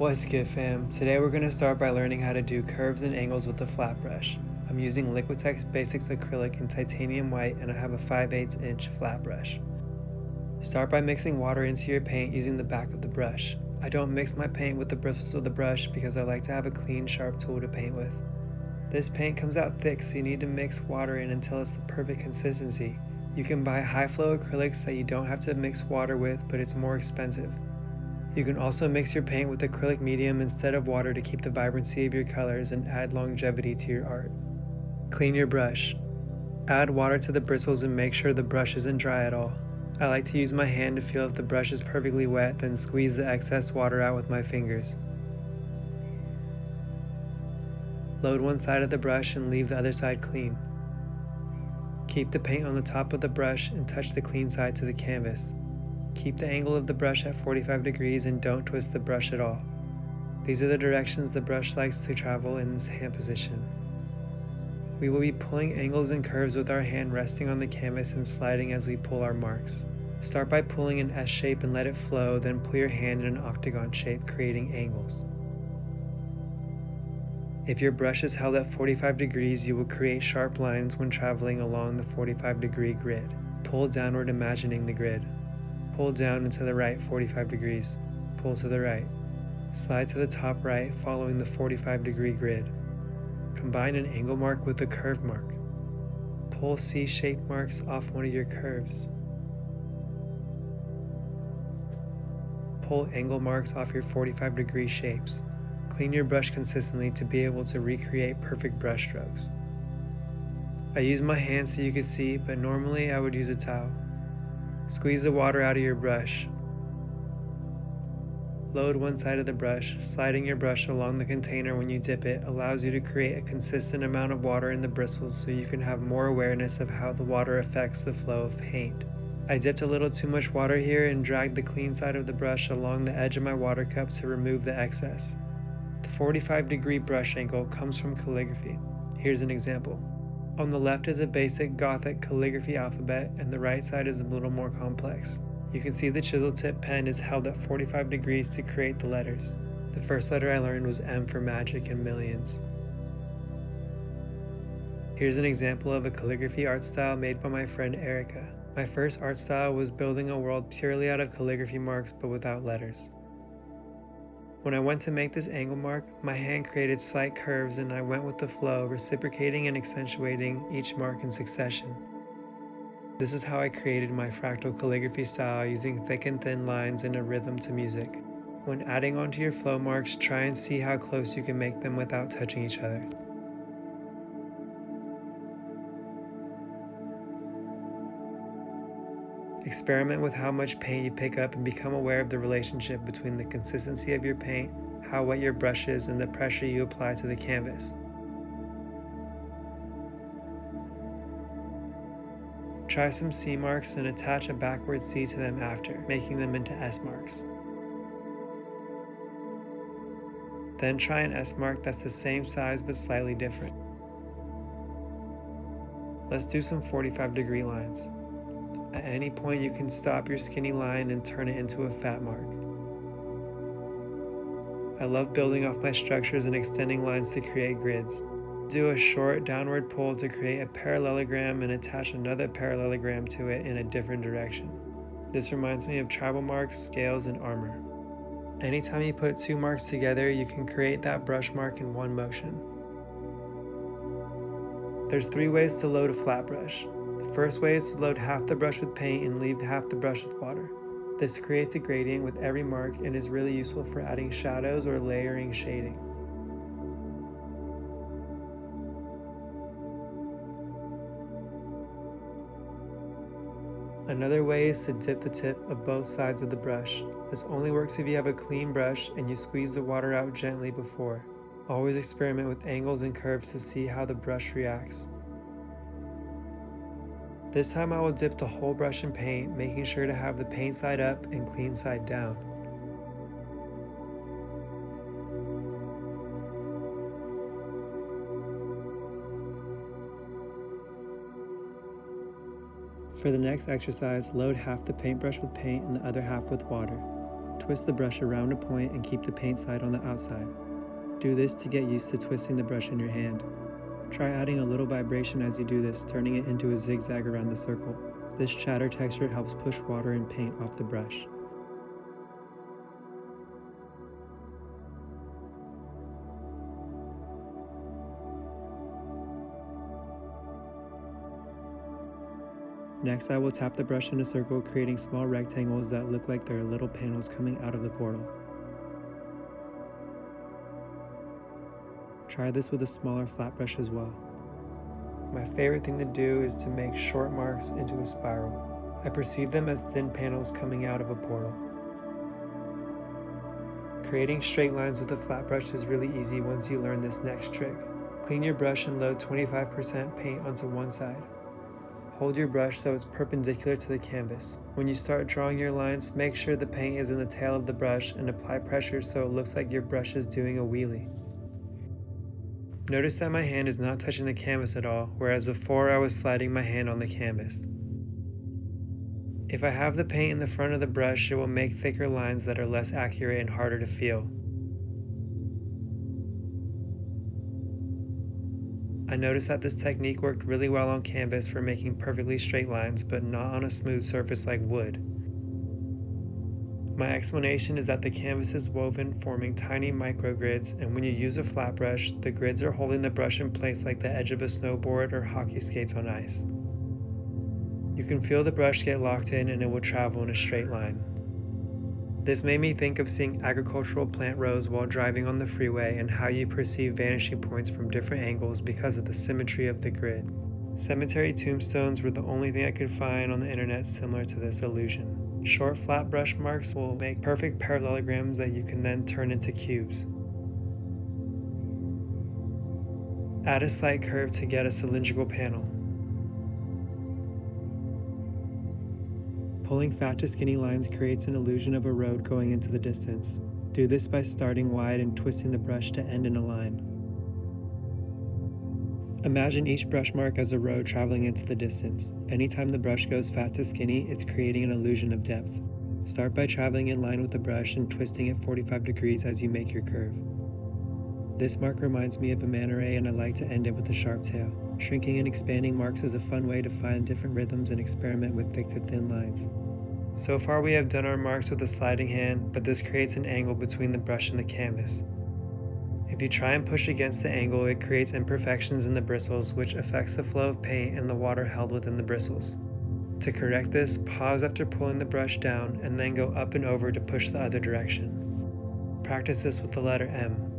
What's good, fam? Today we're going to start by learning how to do curves and angles with the flat brush. I'm using Liquitex Basics Acrylic in titanium white, and I have a 5/8 inch flat brush. Start by mixing water into your paint using the back of the brush. I don't mix my paint with the bristles of the brush because I like to have a clean, sharp tool to paint with. This paint comes out thick, so you need to mix water in until it's the perfect consistency. You can buy high flow acrylics that you don't have to mix water with, but it's more expensive. You can also mix your paint with acrylic medium instead of water to keep the vibrancy of your colors and add longevity to your art. Clean your brush. Add water to the bristles and make sure the brush isn't dry at all. I like to use my hand to feel if the brush is perfectly wet, then squeeze the excess water out with my fingers. Load one side of the brush and leave the other side clean. Keep the paint on the top of the brush and touch the clean side to the canvas. Keep the angle of the brush at 45 degrees and don't twist the brush at all. These are the directions the brush likes to travel in this hand position. We will be pulling angles and curves with our hand resting on the canvas and sliding as we pull our marks. Start by pulling an S shape and let it flow, then pull your hand in an octagon shape, creating angles. If your brush is held at 45 degrees, you will create sharp lines when traveling along the 45-degree grid. Pull downward, imagining the grid. Pull down and to the right 45 degrees. Pull to the right. Slide to the top right following the 45-degree grid. Combine an angle mark with a curve mark. Pull C-shaped marks off one of your curves. Pull angle marks off your 45-degree shapes. Clean your brush consistently to be able to recreate perfect brush strokes. I use my hand so you can see, but normally I would use a towel. Squeeze the water out of your brush. Load one side of the brush. Sliding your brush along the container when you dip it allows you to create a consistent amount of water in the bristles so you can have more awareness of how the water affects the flow of paint. I dipped a little too much water here and dragged the clean side of the brush along the edge of my water cup to remove the excess. The 45-degree brush angle comes from calligraphy. Here's an example. On the left is a basic Gothic calligraphy alphabet, and the right side is a little more complex. You can see the chisel tip pen is held at 45 degrees to create the letters. The first letter I learned was M for magic and millions. Here's an example of a calligraphy art style made by my friend Erica. My first art style was building a world purely out of calligraphy marks but without letters. When I went to make this angle mark, my hand created slight curves and I went with the flow, reciprocating and accentuating each mark in succession. This is how I created my fractal calligraphy style, using thick and thin lines and a rhythm to music. When adding onto your flow marks, try and see how close you can make them without touching each other. Experiment with how much paint you pick up and become aware of the relationship between the consistency of your paint, how wet your brush is, and the pressure you apply to the canvas. Try some C marks and attach a backward C to them after, making them into S marks. Then try an S mark that's the same size but slightly different. Let's do some 45-degree lines. At any point you can stop your skinny line and turn it into a fat mark. I love building off my structures and extending lines to create grids. Do a short downward pull to create a parallelogram and attach another parallelogram to it in a different direction. This reminds me of tribal marks, scales, and armor. Anytime you put two marks together, you can create that brush mark in one motion. There's 3 ways to load a flat brush. The first way is to load half the brush with paint and leave half the brush with water. This creates a gradient with every mark and is really useful for adding shadows or layering shading. Another way is to dip the tip of both sides of the brush. This only works if you have a clean brush and you squeeze the water out gently before. Always experiment with angles and curves to see how the brush reacts. This time I will dip the whole brush in paint, making sure to have the paint side up and clean side down. For the next exercise, load half the paintbrush with paint and the other half with water. Twist the brush around a point and keep the paint side on the outside. Do this to get used to twisting the brush in your hand. Try adding a little vibration as you do this, turning it into a zigzag around the circle. This chatter texture helps push water and paint off the brush. Next, I will tap the brush in a circle, creating small rectangles that look like there are little panels coming out of the portal. Try this with a smaller flat brush as well. My favorite thing to do is to make short marks into a spiral. I perceive them as thin panels coming out of a portal. Creating straight lines with a flat brush is really easy once you learn this next trick. Clean your brush and load 25% paint onto one side. Hold your brush so it's perpendicular to the canvas. When you start drawing your lines, make sure the paint is in the tail of the brush and apply pressure so it looks like your brush is doing a wheelie. Notice that my hand is not touching the canvas at all, whereas before I was sliding my hand on the canvas. If I have the paint in the front of the brush, it will make thicker lines that are less accurate and harder to feel. I noticed that this technique worked really well on canvas for making perfectly straight lines, but not on a smooth surface like wood. My explanation is that the canvas is woven, forming tiny microgrids, and when you use a flat brush, the grids are holding the brush in place like the edge of a snowboard or hockey skates on ice. You can feel the brush get locked in and it will travel in a straight line. This made me think of seeing agricultural plant rows while driving on the freeway and how you perceive vanishing points from different angles because of the symmetry of the grid. Cemetery tombstones were the only thing I could find on the internet similar to this illusion. Short flat brush marks will make perfect parallelograms that you can then turn into cubes. Add a slight curve to get a cylindrical panel. Pulling fat to skinny lines creates an illusion of a road going into the distance. Do this by starting wide and twisting the brush to end in a line. Imagine each brush mark as a road traveling into the distance. Anytime the brush goes fat to skinny, it's creating an illusion of depth. Start by traveling in line with the brush and twisting it 45 degrees as you make your curve. This mark reminds me of a manta ray, and I like to end it with a sharp tail. Shrinking and expanding marks is a fun way to find different rhythms and experiment with thick to thin lines. So far we have done our marks with a sliding hand, but this creates an angle between the brush and the canvas. If you try and push against the angle, it creates imperfections in the bristles, which affects the flow of paint and the water held within the bristles. To correct this, pause after pulling the brush down and then go up and over to push the other direction. Practice this with the letter M.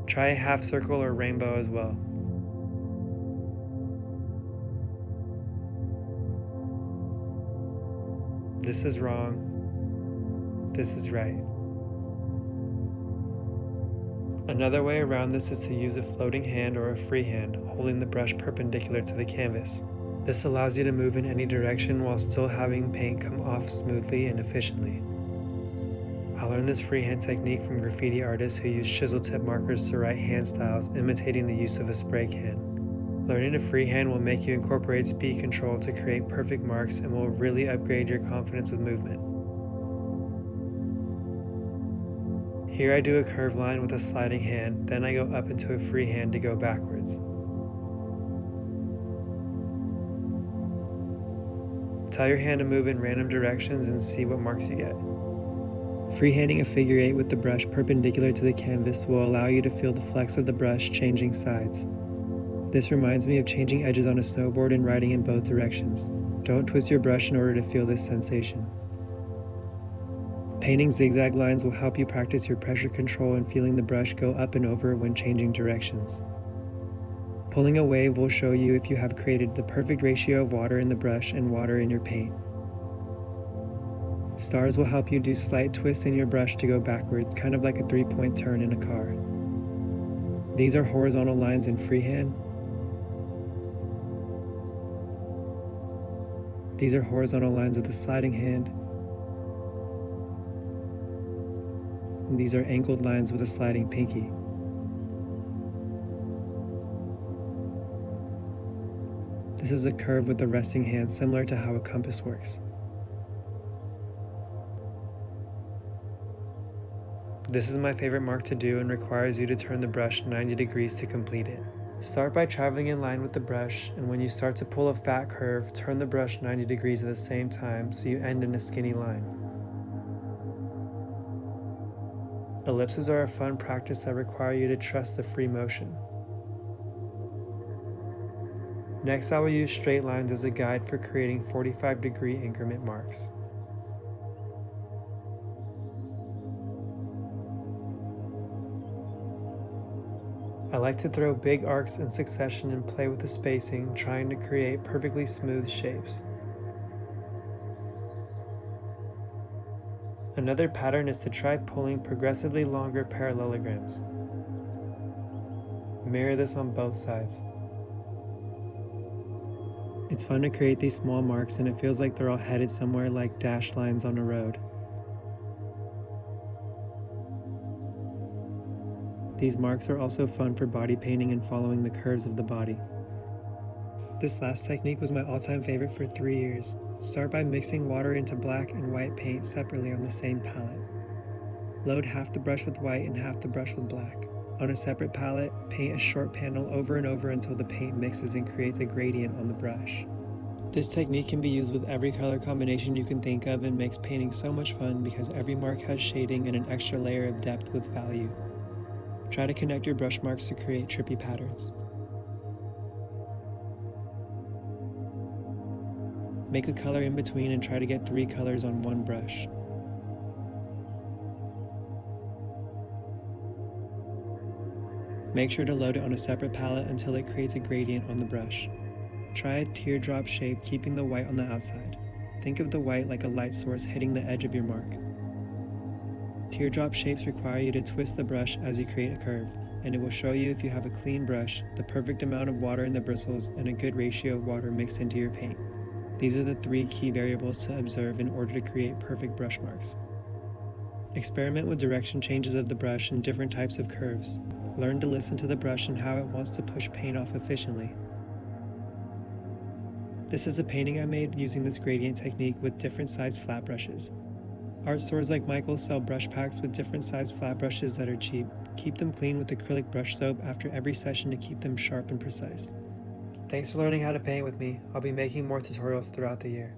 Try a half circle or rainbow as well. This is wrong. This is right. Another way around this is to use a floating hand or a free hand, holding the brush perpendicular to the canvas. This allows you to move in any direction while still having paint come off smoothly and efficiently. I learned this freehand technique from graffiti artists who use chisel tip markers to write hand styles, imitating the use of a spray can. Learning a freehand will make you incorporate speed control to create perfect marks and will really upgrade your confidence with movement. Here I do a curved line with a sliding hand, then I go up into a free hand to go backwards. Tell your hand to move in random directions and see what marks you get. Freehanding a figure 8 with the brush perpendicular to the canvas will allow you to feel the flex of the brush changing sides. This reminds me of changing edges on a snowboard and riding in both directions. Don't twist your brush in order to feel this sensation. Painting zigzag lines will help you practice your pressure control and feeling the brush go up and over when changing directions. Pulling a wave will show you if you have created the perfect ratio of water in the brush and water in your paint. Stars will help you do slight twists in your brush to go backwards, kind of like a 3-point turn in a car. These are horizontal lines in freehand. These are horizontal lines with a sliding hand. And these are angled lines with a sliding pinky. This is a curve with a resting hand, similar to how a compass works. This is my favorite mark to do and requires you to turn the brush 90 degrees to complete it. Start by traveling in line with the brush, and when you start to pull a fat curve, turn the brush 90 degrees at the same time so you end in a skinny line. Ellipses are a fun practice that require you to trust the free motion. Next, I will use straight lines as a guide for creating 45-degree increment marks. I like to throw big arcs in succession and play with the spacing, trying to create perfectly smooth shapes. Another pattern is to try pulling progressively longer parallelograms. Mirror this on both sides. It's fun to create these small marks, and it feels like they're all headed somewhere, like dashed lines on a road. These marks are also fun for body painting and following the curves of the body. This last technique was my all-time favorite for 3 years. Start by mixing water into black and white paint separately on the same palette. Load half the brush with white and half the brush with black. On a separate palette, paint a short panel over and over until the paint mixes and creates a gradient on the brush. This technique can be used with every color combination you can think of and makes painting so much fun because every mark has shading and an extra layer of depth with value. Try to connect your brush marks to create trippy patterns. Make a color in between and try to get 3 colors on one brush. Make sure to load it on a separate palette until it creates a gradient on the brush. Try a teardrop shape, keeping the white on the outside. Think of the white like a light source hitting the edge of your mark. Teardrop shapes require you to twist the brush as you create a curve, and it will show you if you have a clean brush, the perfect amount of water in the bristles, and a good ratio of water mixed into your paint. These are the 3 key variables to observe in order to create perfect brush marks. Experiment with direction changes of the brush and different types of curves. Learn to listen to the brush and how it wants to push paint off efficiently. This is a painting I made using this gradient technique with different sized flat brushes. Art stores like Michael's sell brush packs with different sized flat brushes that are cheap. Keep them clean with acrylic brush soap after every session to keep them sharp and precise. Thanks for learning how to paint with me. I'll be making more tutorials throughout the year.